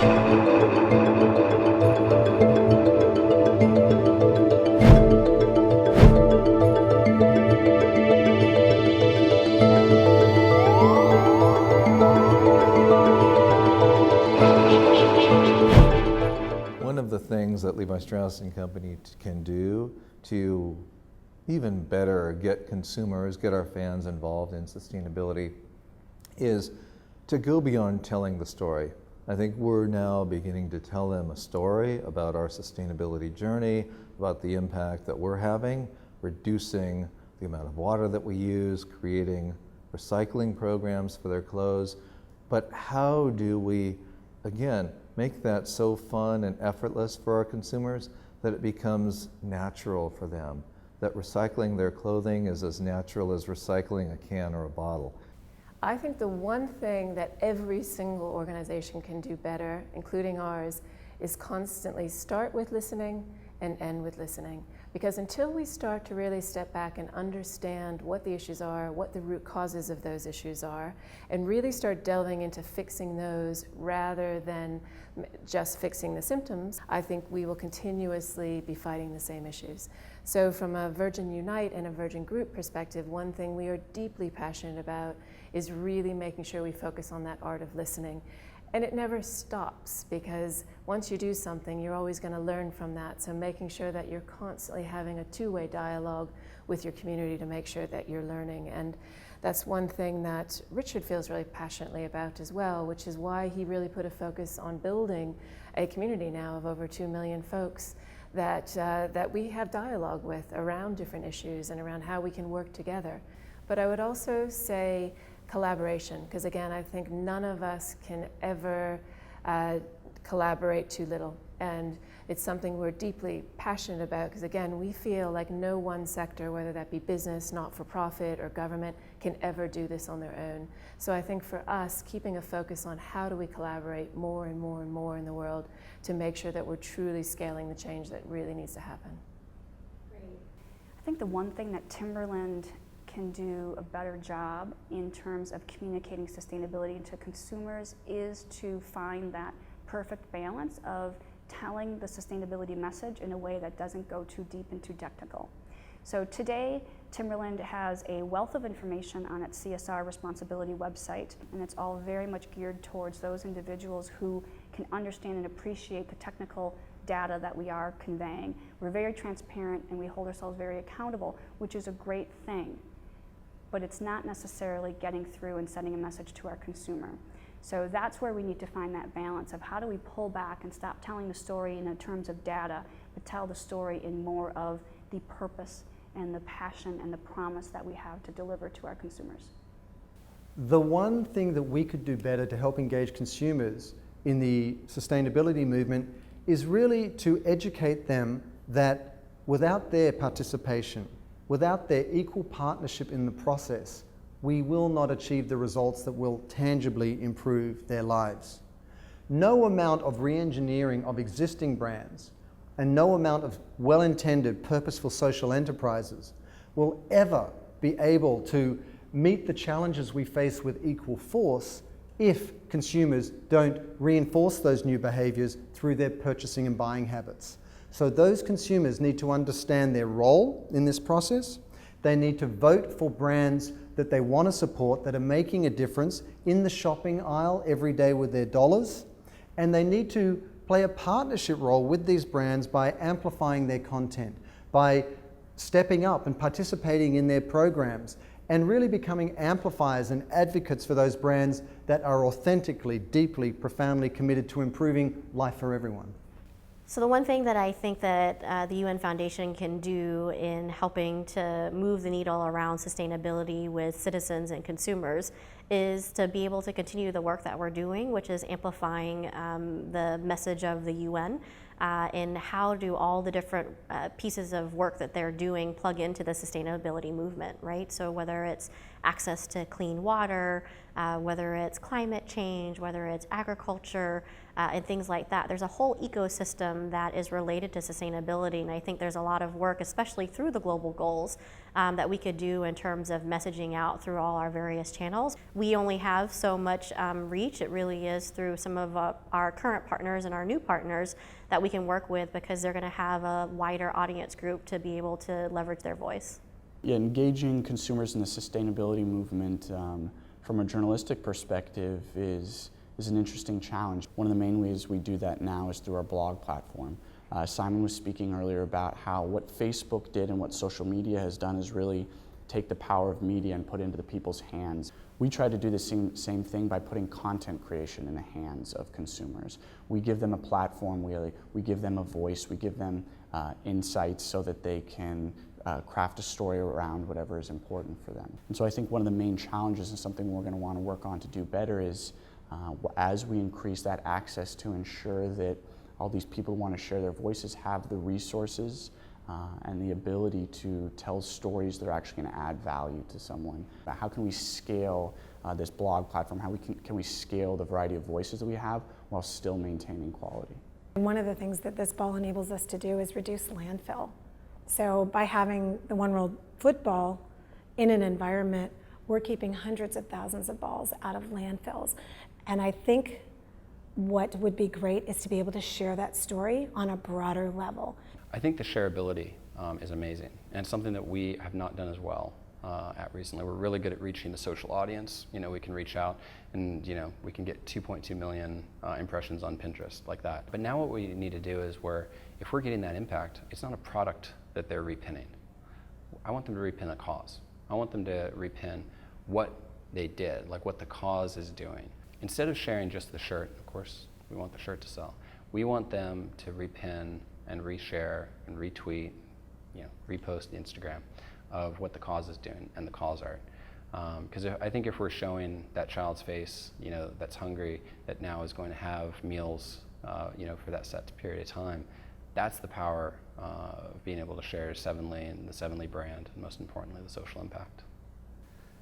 One of the things that Levi Strauss & Company can do to even better get consumers, get our fans involved in sustainability is to go beyond telling the story. I think we're now beginning to tell them a story about our sustainability journey, about the impact that we're having, reducing the amount of water that we use, creating recycling programs for their clothes. But how do we, again, make that so fun and effortless for our consumers that it becomes natural for them, that recycling their clothing is as natural as recycling a can or a bottle? I think the one thing that every single organization can do better, including ours, is constantly start with listening and end with listening. Because until we start to really step back and understand what the issues are, what the root causes of those issues are, and really start delving into fixing those rather than just fixing the symptoms, I think we will continuously be fighting the same issues. So from a Virgin Unite and a Virgin Group perspective, one thing we are deeply passionate about is really making sure we focus on that art of listening. And it never stops, because once you do something, you're always going to learn from that. So making sure that you're constantly having a two-way dialogue with your community to make sure that you're learning. And that's one thing that Richard feels really passionately about as well, which is why he really put a focus on building a community now of over 2 million folks that we have dialogue with around different issues and around how we can work together. But I would also say collaboration, because again, I think none of us can ever collaborate too little. And it's something we're deeply passionate about, because again, we feel like no one sector, whether that be business, not-for-profit, or government, can ever do this on their own. So I think for us, keeping a focus on how do we collaborate more and more and more in the world to make sure that we're truly scaling the change that really needs to happen. Great. I think the one thing that Timberland can do a better job in terms of communicating sustainability to consumers is to find that perfect balance of telling the sustainability message in a way that doesn't go too deep and too technical. So today, Timberland has a wealth of information on its CSR responsibility website, and it's all very much geared towards those individuals who can understand and appreciate the technical data that we are conveying. We're very transparent and we hold ourselves very accountable, which is a great thing. But it's not necessarily getting through and sending a message to our consumer. So that's where we need to find that balance of how do we pull back and stop telling the story in terms of data, but tell the story in more of the purpose and the passion and the promise that we have to deliver to our consumers. The one thing that we could do better to help engage consumers in the sustainability movement is really to educate them that without their participation, without their equal partnership in the process, we will not achieve the results that will tangibly improve their lives. No amount of re-engineering of existing brands and no amount of well-intended purposeful social enterprises will ever be able to meet the challenges we face with equal force if consumers don't reinforce those new behaviors through their purchasing and buying habits. So those consumers need to understand their role in this process. They need to vote for brands that they want to support, that are making a difference in the shopping aisle every day with their dollars. And they need to play a partnership role with these brands by amplifying their content, by stepping up and participating in their programs, and really becoming amplifiers and advocates for those brands that are authentically, deeply, profoundly committed to improving life for everyone. So the one thing that I think that the UN Foundation can do in helping to move the needle around sustainability with citizens and consumers is to be able to continue the work that we're doing, which is amplifying the message of the UN and how do all the different pieces of work that they're doing plug into the sustainability movement, right? So whether it's access to clean water, whether it's climate change, whether it's agriculture, and things like that. There's a whole ecosystem that is related to sustainability, and I think there's a lot of work, especially through the global goals, that we could do in terms of messaging out through all our various channels. We only have so much reach. It really is through some of our current partners and our new partners that we can work with, because they're going to have a wider audience group to be able to leverage their voice. Yeah, engaging consumers in the sustainability movement from a journalistic perspective is an interesting challenge. One of the main ways we do that now is through our blog platform. Simon was speaking earlier about how what Facebook did and what social media has done is really take the power of media and put it into the people's hands. We try to do the same thing by putting content creation in the hands of consumers. We give them a platform, we give them a voice, we give them insights so that they can craft a story around whatever is important for them. And so I think one of the main challenges and something we're going to want to work on to do better is as we increase that access to ensure that all these people who want to share their voices have the resources and the ability to tell stories that are actually going to add value to someone. How can we scale this blog platform? How can we scale the variety of voices that we have while still maintaining quality? One of the things that this ball enables us to do is reduce landfill. So by having the One World football in an environment, we're keeping hundreds of thousands of balls out of landfills. And I think what would be great is to be able to share that story on a broader level. I think the shareability is amazing, and it's something that we have not done as well at recently. We're really good at reaching the social audience. You know, we can reach out and, you know, we can get 2.2 million impressions on Pinterest like that. But now what we need to do is if we're getting that impact, it's not a product that they're repinning. I want them to repin a cause. I want them to repin what they did, like what the cause is doing. Instead of sharing just the shirt, of course, we want the shirt to sell. We want them to repin and reshare and retweet, you know, repost Instagram of what the cause is doing and the cause art. Because I think if we're showing that child's face, you know, that's hungry, that now is going to have meals, you know, for that set period of time, that's the power of being able to share Sevenly and the Sevenly brand, and most importantly, the social impact.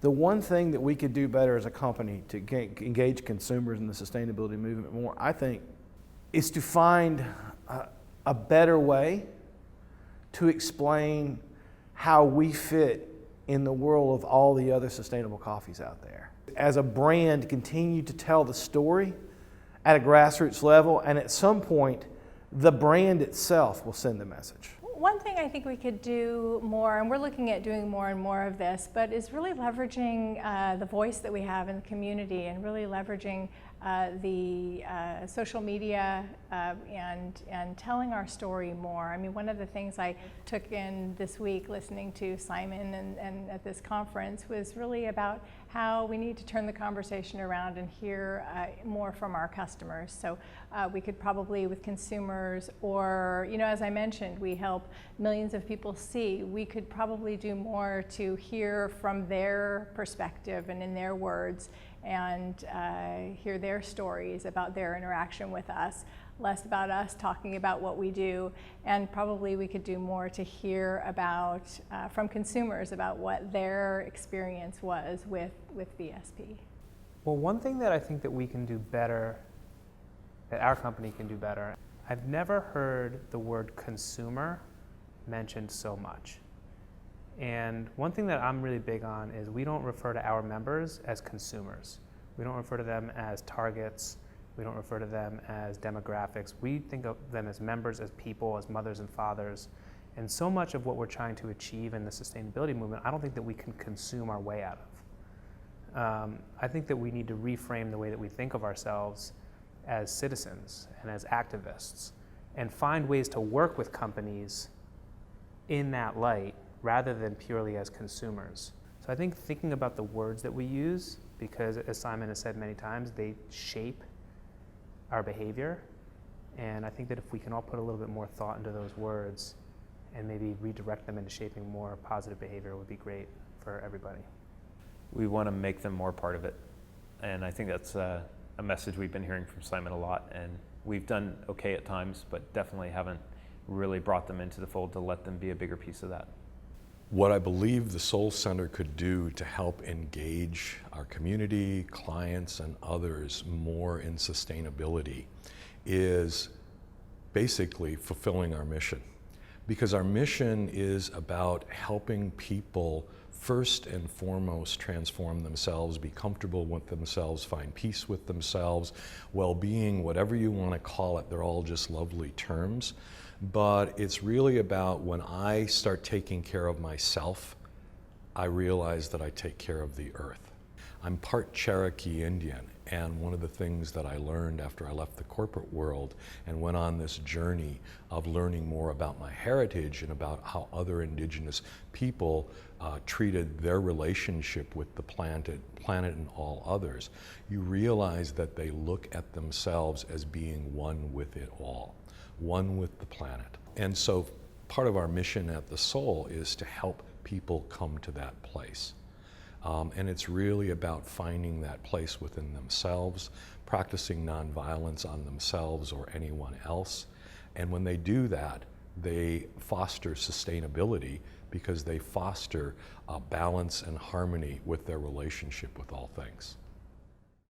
The one thing that we could do better as a company to engage consumers in the sustainability movement more, I think, is to find a better way to explain how we fit in the world of all the other sustainable coffees out there. As a brand, continue to tell the story at a grassroots level, and at some point, the brand itself will send the message. One thing I think we could do more, and we're looking at doing more and more of this, but is really leveraging the voice that we have in the community, and really leveraging the social media and telling our story more. I mean, one of the things I took in this week listening to Simon and at this conference was really about how we need to turn the conversation around and hear more from our customers. So we could probably, with consumers, or, you know, as I mentioned, we help millions of people see. We could probably do more to hear from their perspective and in their words, and hear their stories about their interaction with us, less about us talking about what we do, and probably we could do more to hear about from consumers about what their experience was with VSP. Well, one thing that I think that we can do better, that our company can do better, I've never heard the word consumer mentioned so much. And one thing that I'm really big on is we don't refer to our members as consumers. We don't refer to them as targets. We don't refer to them as demographics. We think of them as members, as people, as mothers and fathers. And so much of what we're trying to achieve in the sustainability movement, I don't think that we can consume our way out of. I think that we need to reframe the way that we think of ourselves as citizens and as activists, and find ways to work with companies in that light rather than purely as consumers. So I think thinking about the words that we use, because as Simon has said many times, they shape our behavior. And I think that if we can all put a little bit more thought into those words and maybe redirect them into shaping more positive behavior, would be great for everybody. We want to make them more part of it. And I think that's a message we've been hearing from Simon a lot. And we've done okay at times, but definitely haven't really brought them into the fold to let them be a bigger piece of that. What I believe the Soul Center could do to help engage our community, clients, and others more in sustainability is basically fulfilling our mission. because our mission is about helping people first and foremost transform themselves, be comfortable with themselves, find peace with themselves, well-being, whatever you want to call it. They're all just lovely terms. But it's really about when I start taking care of myself, I realize that I take care of the earth. I'm part Cherokee Indian, and one of the things that I learned after I left the corporate world and went on this journey of learning more about my heritage and about how other indigenous people treated their relationship with the planet and all others, you realize that they look at themselves as being one with it all, one with the planet. And so part of our mission at The Soul is to help people come to that place. And it's really about finding that place within themselves, practicing nonviolence on themselves or anyone else. And when they do that, they foster sustainability because they foster balance and harmony with their relationship with all things.